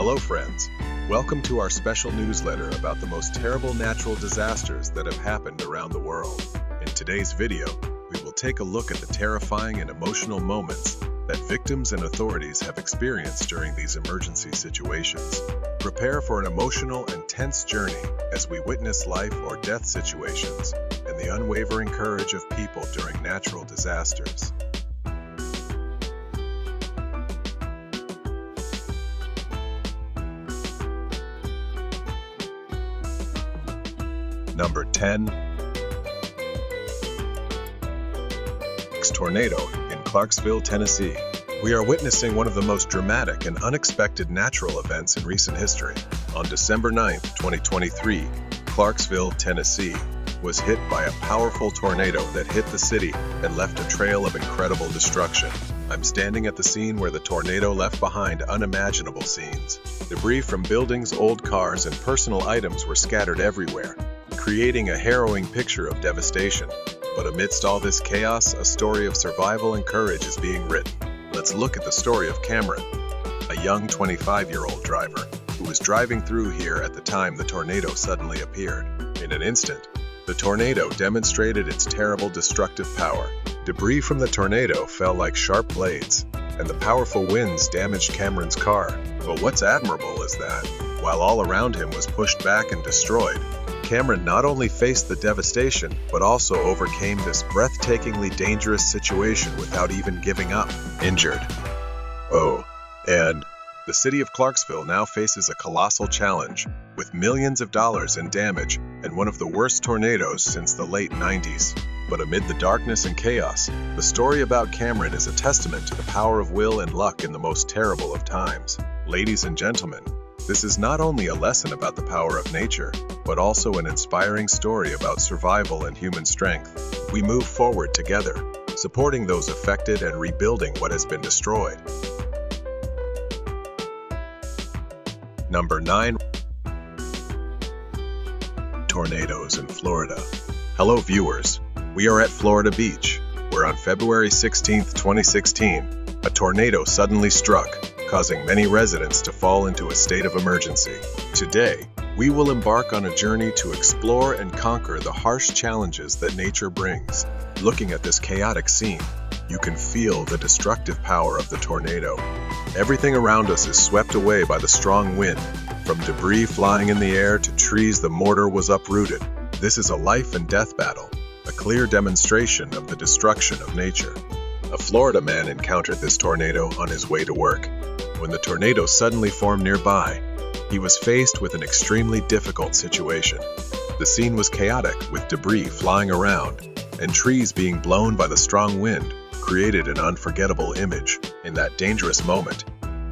Hello friends, welcome to our special newsletter about the most terrible natural disasters that have happened around the world. In today's video, we will take a look at the terrifying and emotional moments that victims and authorities have experienced during these emergency situations. Prepare for an emotional and tense journey as we witness life or death situations and the unwavering courage of people during natural disasters. Number 10. Tornado in Clarksville, Tennessee. We are witnessing one of the most dramatic and unexpected natural events in recent history. On December 9, 2023, Clarksville, Tennessee was hit by a powerful tornado that hit the city and left a trail of incredible destruction. I'm standing at the scene where the tornado left behind unimaginable scenes. Debris from buildings, old cars, and personal items were scattered everywhere, creating a harrowing picture of devastation. But amidst all this chaos, a story of survival and courage is being written. Let's look at the story of Cameron, a young 25-year-old driver who was driving through here at the time the tornado suddenly appeared. In an instant, the tornado demonstrated its terrible destructive power. Debris from the tornado fell like sharp blades, and the powerful winds damaged Cameron's car. But what's admirable is that, while all around him was pushed back and destroyed, Cameron not only faced the devastation, but also overcame this breathtakingly dangerous situation without even giving up. Injured. And the city of Clarksville now faces a colossal challenge, with millions of dollars in damage and one of the worst tornadoes since the late 90s. But amid the darkness and chaos, the story about Cameron is a testament to the power of will and luck in the most terrible of times. Ladies and gentlemen, this is not only a lesson about the power of nature, but also an inspiring story about survival and human strength. We move forward together, supporting those affected and rebuilding what has been destroyed. Number 9. Tornadoes in Florida. Hello viewers, we are at Florida Beach, where on February 16, 2016, a tornado suddenly struck, causing many residents to fall into a state of emergency. Today, we will embark on a journey to explore and conquer the harsh challenges that nature brings. Looking at this chaotic scene, you can feel the destructive power of the tornado. Everything around us is swept away by the strong wind, from debris flying in the air to trees the mortar was uprooted. This is a life and death battle, a clear demonstration of the destruction of nature. A Florida man encountered this tornado on his way to work. When the tornado suddenly formed nearby, he was faced with an extremely difficult situation. The scene was chaotic, with debris flying around, and trees being blown by the strong wind created an unforgettable image. In that dangerous moment,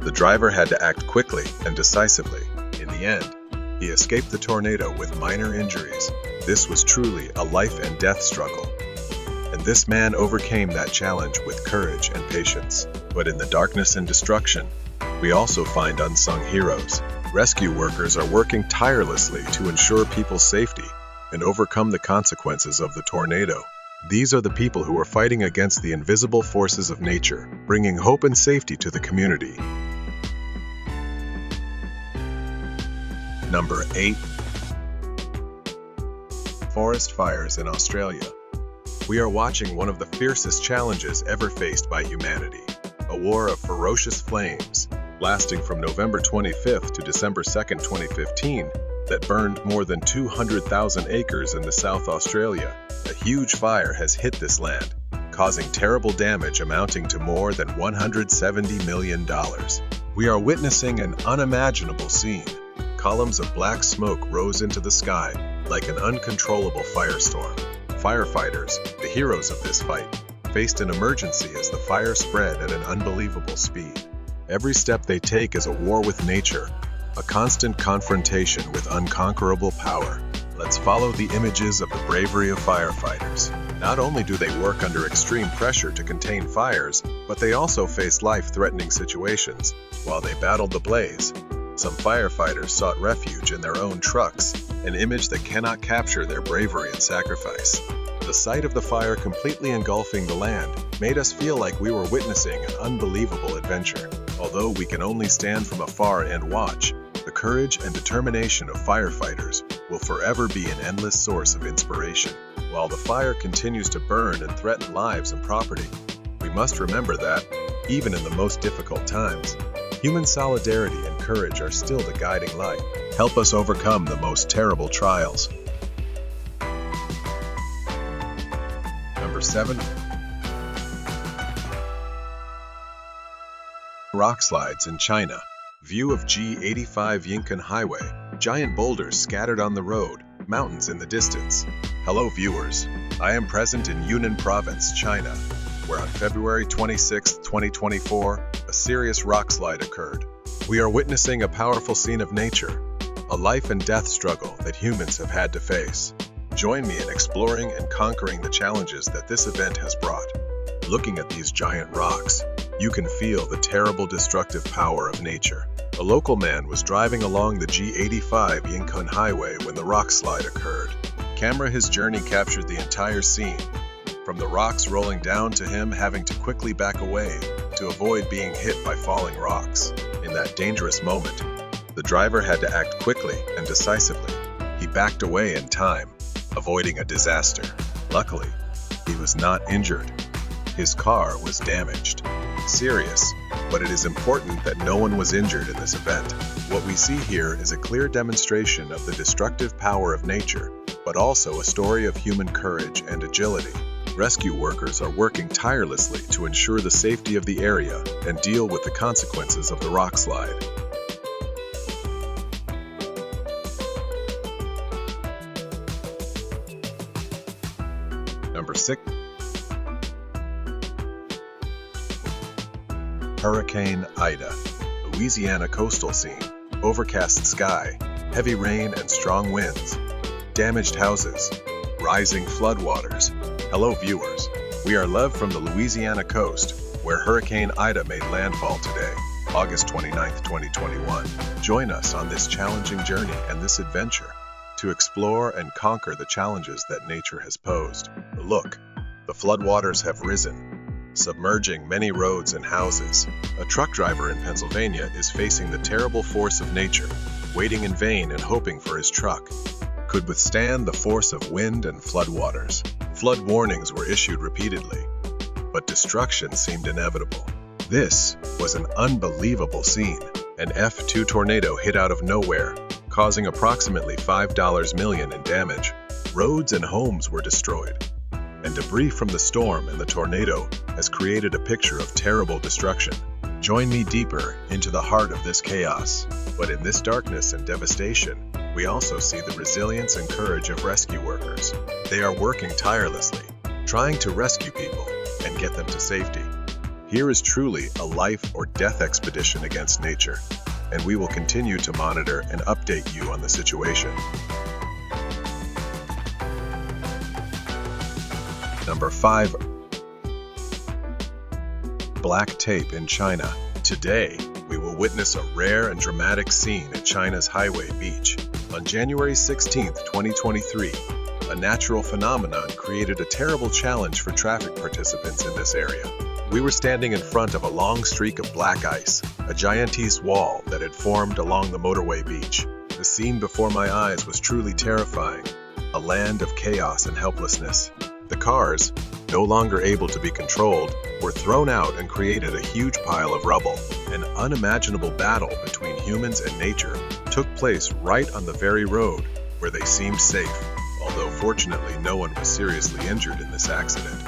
the driver had to act quickly and decisively. In the end, he escaped the tornado with minor injuries. This was truly a life and death struggle. And this man overcame that challenge with courage and patience. But in the darkness and destruction, we also find unsung heroes. Rescue workers are working tirelessly to ensure people's safety and overcome the consequences of the tornado. These are the people who are fighting against the invisible forces of nature, bringing hope and safety to the community. Number 8. Forest fires in Australia. We are watching one of the fiercest challenges ever faced by humanity, a war of ferocious flames, lasting from November 25th to December 2nd, 2015, that burned more than 200,000 acres in the South Australia. A huge fire has hit this land, causing terrible damage amounting to more than $170 million. We are witnessing an unimaginable scene. Columns of black smoke rose into the sky like an uncontrollable firestorm. Firefighters, the heroes of this fight, faced an emergency as the fire spread at an unbelievable speed. Every step they take is a war with nature, a constant confrontation with unconquerable power. Let's follow the images of the bravery of firefighters. Not only do they work under extreme pressure to contain fires, but they also face life-threatening situations. While they battled the blaze, some firefighters sought refuge in their own trucks, an image that cannot capture their bravery and sacrifice. The sight of the fire completely engulfing the land made us feel like we were witnessing an unbelievable adventure. Although we can only stand from afar and watch, the courage and determination of firefighters will forever be an endless source of inspiration. While the fire continues to burn and threaten lives and property, we must remember that, even in the most difficult times, human solidarity and courage are still the guiding light. Help us overcome the most terrible trials. Number 7. Rock slides in China. View of G85 Yinkan Highway. Giant boulders scattered on the road, mountains in the distance. Hello viewers, I am present in Yunnan Province, China, where on February 26, 2024, a serious rock slide occurred. We are witnessing a powerful scene of nature, a life and death struggle that humans have had to face. Join me in exploring and conquering the challenges that this event has brought. Looking at these giant rocks, you can feel the terrible destructive power of nature. A local man was driving along the G85 Yinkan Highway when the rock slide occurred. His journey captured the entire scene, from the rocks rolling down to him having to quickly back away to avoid being hit by falling rocks. In that dangerous moment, the driver had to act quickly and decisively. He backed away in time, avoiding a disaster. Luckily, he was not injured. His car was damaged. Serious, but it is important that no one was injured in this event. What we see here is a clear demonstration of the destructive power of nature, but also a story of human courage and agility. Rescue workers are working tirelessly to ensure the safety of the area and deal with the consequences of the rock slide. Number 6. Hurricane Ida. Louisiana coastal scene. Overcast sky, heavy rain and strong winds. Damaged houses, rising floodwaters. Hello viewers, we are live from the Louisiana coast, where Hurricane Ida made landfall today, August 29, 2021. Join us on this challenging journey and this adventure to explore and conquer the challenges that nature has posed. Look, the floodwaters have risen, submerging many roads and houses. A truck driver in Pennsylvania is facing the terrible force of nature, waiting in vain and hoping for his truck could withstand the force of wind and floodwaters. Flood warnings were issued repeatedly, but destruction seemed inevitable. This was an unbelievable scene. An F2 tornado hit out of nowhere, causing approximately $5 million in damage. Roads and homes were destroyed, and debris from the storm and the tornado has created a picture of terrible destruction. Join me deeper into the heart of this chaos. But in this darkness and devastation, we also see the resilience and courage of rescue workers. They are working tirelessly, trying to rescue people and get them to safety. Here is truly a life or death expedition against nature, and we will continue to monitor and update you on the situation. Number 5. Black tape in China. Today, we will witness a rare and dramatic scene at China's Highway Beach. On January 16, 2023, a natural phenomenon created a terrible challenge for traffic participants in this area. We were standing in front of a long streak of black ice, a giantese wall that had formed along the motorway beach. The scene before my eyes was truly terrifying, a land of chaos and helplessness. The cars, no longer able to be controlled, were thrown out and created a huge pile of rubble. An unimaginable battle between humans and nature took place right on the very road where they seemed safe, although fortunately no one was seriously injured in this accident.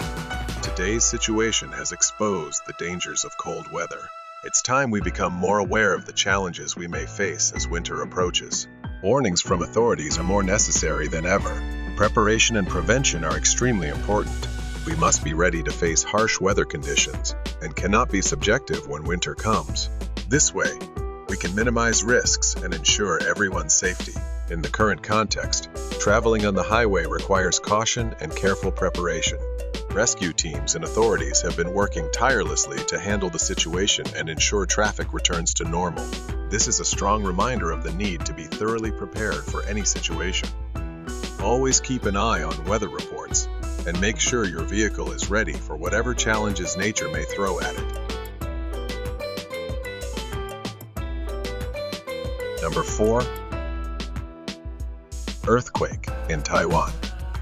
Today's situation has exposed the dangers of cold weather. It's time we become more aware of the challenges we may face as winter approaches. Warnings from authorities are more necessary than ever. Preparation and prevention are extremely important. We must be ready to face harsh weather conditions and cannot be subjective when winter comes. This way, we can minimize risks and ensure everyone's safety. In the current context, traveling on the highway requires caution and careful preparation. Rescue teams and authorities have been working tirelessly to handle the situation and ensure traffic returns to normal. This is a strong reminder of the need to be thoroughly prepared for any situation. Always keep an eye on weather reports and make sure your vehicle is ready for whatever challenges nature may throw at it. Number 4. Earthquake in Taiwan.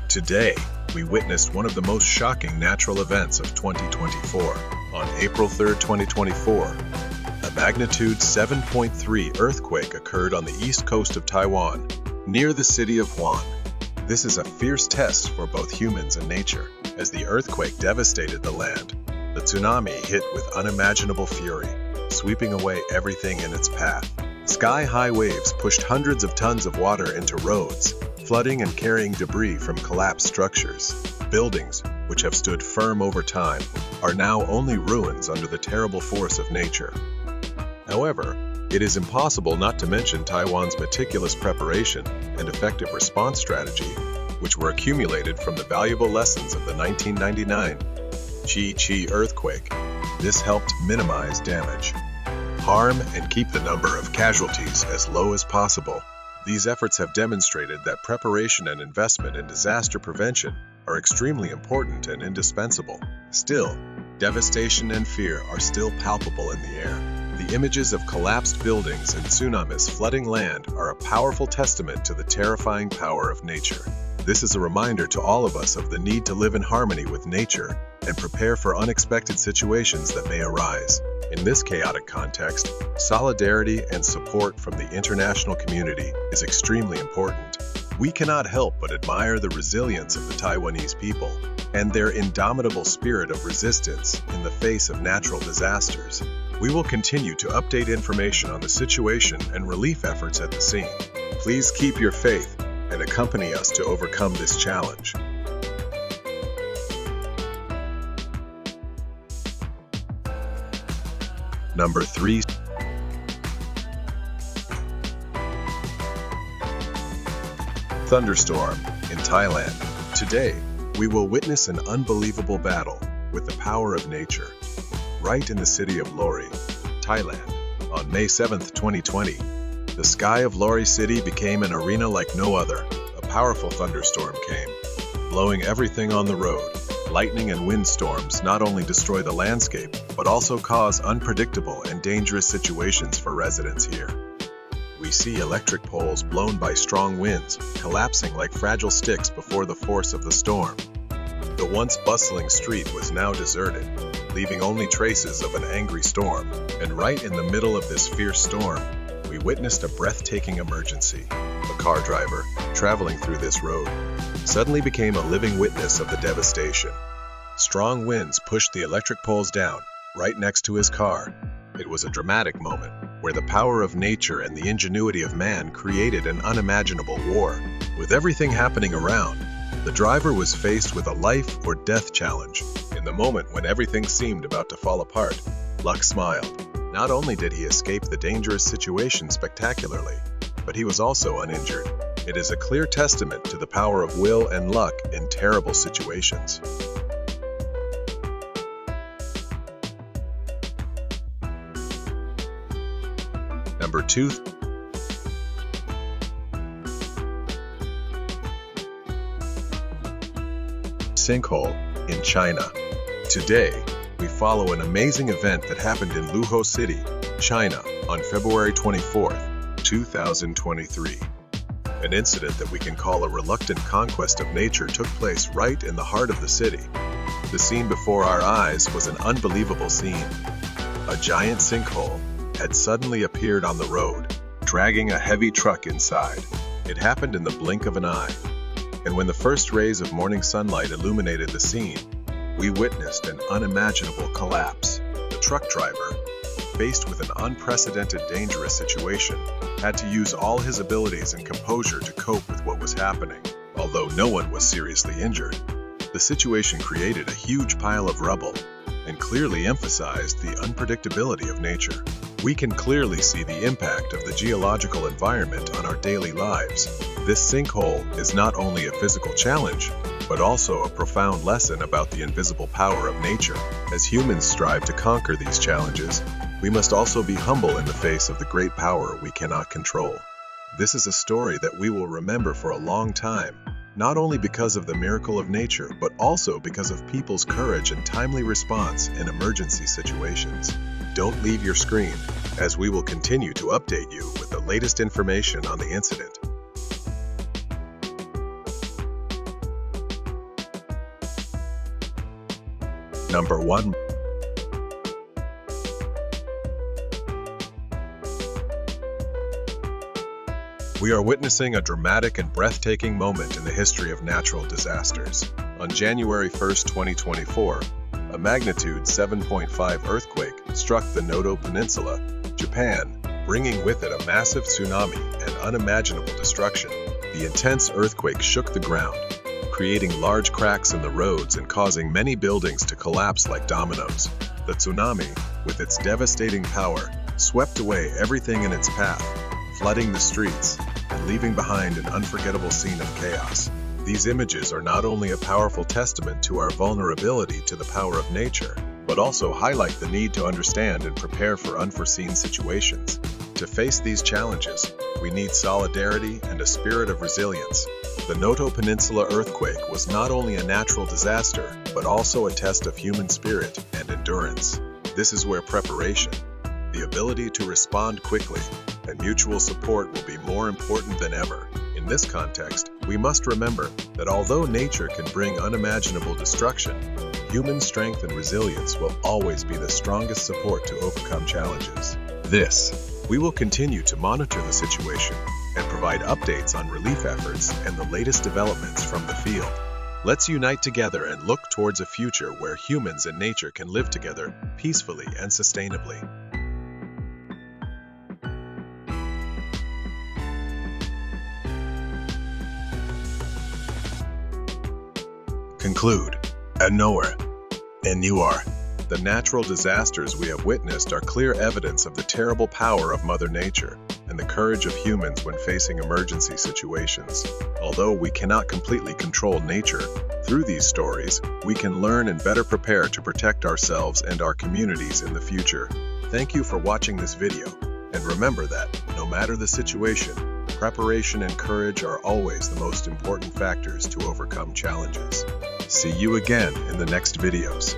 Today, we witnessed one of the most shocking natural events of 2024. On April 3, 2024, a magnitude 7.3 earthquake occurred on the east coast of Taiwan, near the city of Huan. This is a fierce test for both humans and nature. As the earthquake devastated the land, the tsunami hit with unimaginable fury, sweeping away everything in its path. Sky-high waves pushed hundreds of tons of water into roads, flooding and carrying debris from collapsed structures. Buildings, which have stood firm over time, are now only ruins under the terrible force of nature. However, it is impossible not to mention Taiwan's meticulous preparation and effective response strategy, which were accumulated from the valuable lessons of the 1999 Chi earthquake. This helped minimize damage, harm, and keep the number of casualties as low as possible. These efforts have demonstrated that preparation and investment in disaster prevention are extremely important and indispensable. Still, devastation and fear are still palpable in the air. The images of collapsed buildings and tsunamis flooding land are a powerful testament to the terrifying power of nature. This is a reminder to all of us of the need to live in harmony with nature and prepare for unexpected situations that may arise. In this chaotic context, solidarity and support from the international community is extremely important. We cannot help but admire the resilience of the Taiwanese people and their indomitable spirit of resistance in the face of natural disasters. We will continue to update information on the situation and relief efforts at the scene. Please keep your faith and accompany us to overcome this challenge. Number 3. Thunderstorm in Thailand. Today, we will witness an unbelievable battle with the power of nature. Right in the city of Lori, Thailand, on May 7, 2020, the sky of Lori City became an arena like no other. A powerful thunderstorm came, blowing everything on the road. Lightning and windstorms not only destroy the landscape, but also cause unpredictable and dangerous situations for residents here. We see electric poles blown by strong winds, collapsing like fragile sticks before the force of the storm. The once bustling street was now deserted, leaving only traces of an angry storm. And right in the middle of this fierce storm, we witnessed a breathtaking emergency. A car driver, traveling through this road, suddenly became a living witness of the devastation. Strong winds pushed the electric poles down, right next to his car. It was a dramatic moment, where the power of nature and the ingenuity of man created an unimaginable war. With everything happening around, the driver was faced with a life or death challenge. In the moment when everything seemed about to fall apart, luck smiled. Not only did he escape the dangerous situation spectacularly, but he was also uninjured. It is a clear testament to the power of will and luck in terrible situations. Number 2. Sinkhole in China. Today, we follow an amazing event that happened in Luo City, China, on February 24, 2023. An incident that we can call a reluctant conquest of nature took place right in the heart of the city. The scene before our eyes was an unbelievable scene. A giant sinkhole had suddenly appeared on the road, dragging a heavy truck inside. It happened in the blink of an eye. And when the first rays of morning sunlight illuminated the scene, we witnessed an unimaginable collapse. The truck driver, faced with an unprecedented dangerous situation, had to use all his abilities and composure to cope with what was happening. Although no one was seriously injured, the situation created a huge pile of rubble and clearly emphasized the unpredictability of nature. We can clearly see the impact of the geological environment on our daily lives. This sinkhole is not only a physical challenge, but also a profound lesson about the invisible power of nature. As humans strive to conquer these challenges, we must also be humble in the face of the great power we cannot control. This is a story that we will remember for a long time, not only because of the miracle of nature, but also because of people's courage and timely response in emergency situations. Don't leave your screen, as we will continue to update you with the latest information on the incident. Number 1. We are witnessing a dramatic and breathtaking moment in the history of natural disasters. On January 1, 2024, a magnitude 7.5 earthquake struck the Noto Peninsula, Japan, bringing with it a massive tsunami and unimaginable destruction. The intense earthquake shook the ground, creating large cracks in the roads and causing many buildings to collapse like dominoes. The tsunami, with its devastating power, swept away everything in its path, flooding the streets and leaving behind an unforgettable scene of chaos. These images are not only a powerful testament to our vulnerability to the power of nature, but also highlight the need to understand and prepare for unforeseen situations. To face these challenges, we need solidarity and a spirit of resilience. The Noto Peninsula earthquake was not only a natural disaster, but also a test of human spirit and endurance. This is where preparation, the ability to respond quickly, and mutual support will be more important than ever. In this context, we must remember that although nature can bring unimaginable destruction, human strength and resilience will always be the strongest support to overcome challenges. We will continue to monitor the situation and provide updates on relief efforts and the latest developments from the field. Let's unite together and look towards a future where humans and nature can live together peacefully and sustainably. Conclude, and knower, and you are. The natural disasters we have witnessed are clear evidence of the terrible power of Mother Nature and the courage of humans when facing emergency situations. Although we cannot completely control nature, through these stories, we can learn and better prepare to protect ourselves and our communities in the future. Thank you for watching this video, and remember that, no matter the situation, preparation and courage are always the most important factors to overcome challenges. See you again in the next videos.